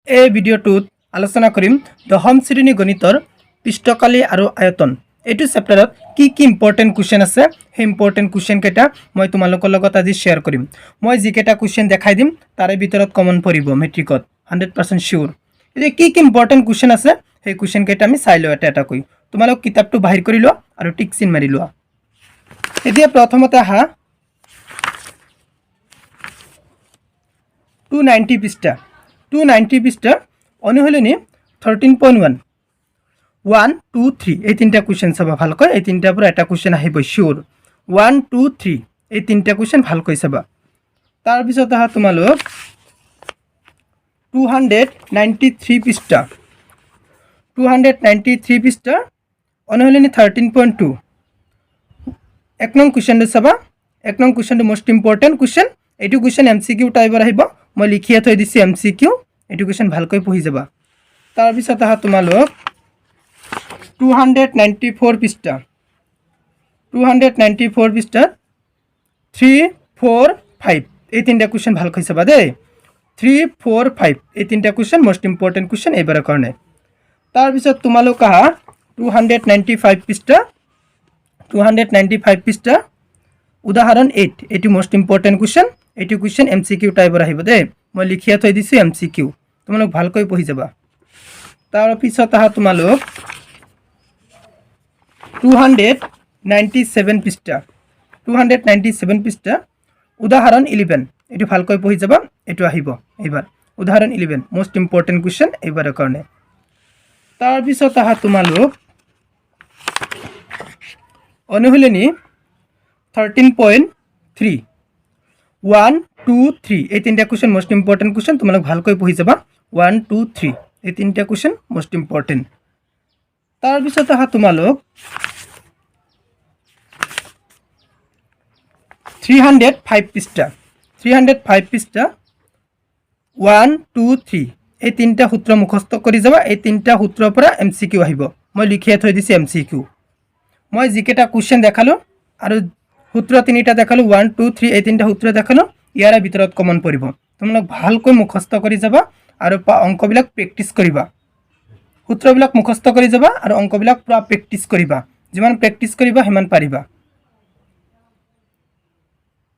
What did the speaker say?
এই ভিডিওটোত আলোচনা কৰিম দশম শ্ৰেণী গণিতৰ পৃষ্ঠকালি আৰু আয়তন এইটো চেপ্টাৰত কি ইম্পৰ্টেন্ট কোৱেশ্চন আছে সেই ইম্পৰ্টেন্ট কোৱেশ্চন কেইটা মই তোমালোকৰ লগত আজি শেয়াৰ কৰিম মই যি কেইটা কোৱেশ্চন দেখাই দিম তাৰে ভিতৰত কমন পৰিব মেট্ৰিকত 100% শিওৰ এই কি ইম্পৰ্টেন্ট কোৱেশ্চন আছে সেই কোৱেশ্চন কেইটা আমি চাই লও এটা কৰি তোমালোক কিতাপটো বাহিৰ কৰি লোৱা আৰু টিক চিন মাৰি লোৱা এতিয়া প্ৰথমতে আহা 290 পৃষ্ঠা 290 পৃষ্ঠা অনুশীলনী 13.1 1 2 3 এই তিনটা কোৱেশ্চন চাবা ভালকৈ এই তিনটা পৰা এটা কোৱেশ্চন আহিব শিওৰ 1 2 3 এই তিনটা কোৱেশ্চন ভালকৈ চাবা তাৰ পিছত আহা তোমালোক 293 পৃষ্ঠা 293 পৃষ্ঠা অনুশীলনী 13.2 এক নং কোৱেশ্চনটো চাবা এক নং কোৱেশ্চনটো মোস্ট ইম্পৰ্টেন্ট কোৱেশ্চন এইটো কোৱেশ্চন এমসিকিউ টাইপৰ আহিব মই লিখিয়া থৈ দিছি এমসিকিউ এইটো কোৱেশ্চন ভালকৈ পঢ়ি যাবা তাৰ পিছত আহা তোমালোক 294 পৃষ্ঠা 294 পৃষ্ঠা 3 4 5 এই তিনটা কোৱেশ্চন ভালকৈ চাবা দেই 3 4 5 এই তিনটা কোৱেশ্চন মোস্ট ইম্পৰ্টেন্ট কোৱেশ্চন এইবাৰৰ কাৰণে তাৰ পিছত তোমালোক আহা 295 পৃষ্ঠা 295 পৃষ্ঠা উদাহৰণ 8 এটি মোস্ট ইম্পৰ্টেন্ট কোৱেশ্চন এটি কোৱেশ্চন এমসিকিউ টাইপৰ আহিব দেই মই লিখিয়া থৈ দিছি এমসিকিউ তোমালোক ভালকৈ পঢ়ি যাবা তাৰ পিছত আহা তোমালোক 297 পৃষ্ঠা 297 পৃষ্ঠা উদাহৰণ 11 এটি ভালকৈ পঢ়ি যাবা এটো আহিব এবাৰ উদাহৰণ 11 মোস্ট ইম্পৰ্টেন্ট কোৱেশ্চন এবাৰৰ কাৰণে তাৰ পিছত আহা তোমালোক অনুশীলনী 13.3 1 2 3 এই তিনটা কোৱেশ্চন মোস্ট ইম্পৰ্টেন্ট কোৱেশ্চন তোমালোক ভালকৈ পঢ়ি যাবা 1 2 3 এই তিনটা কোৱেশ্চন মোস্ট ইম্পৰ্টেন্ট তাৰ পিছত আহা তোমালোক 305 পৃষ্ঠা 305 পৃষ্ঠা 1 2 3 এই তিনটা সূত্ৰ মুখস্থ কৰি যাবা এই তিনটা সূত্ৰৰ পৰা এমসিকিউ আহিব মই লিখিয়া থৈ দিছি এমসিকিউ মই যিকেটা কোৱেশ্চন দেখালো আৰু সূত্ৰ তিনিটা দেখালো 1 2 3 এই তিনটা সূত্ৰ দেখালো ইয়াৰ ভিতৰত কমন পৰিব তোমালোক ভালকৈ মুখস্থ কৰি যাবা আৰু অংকবিলাক প্ৰেক্টিস কৰিবা সূত্ৰবিলাক মুখস্থ কৰি যাবা আৰু অংকবিলাক পুৰা প্ৰেক্টিস কৰিবা যিমান প্ৰেক্টিস কৰিবা সিমান পাৰিবা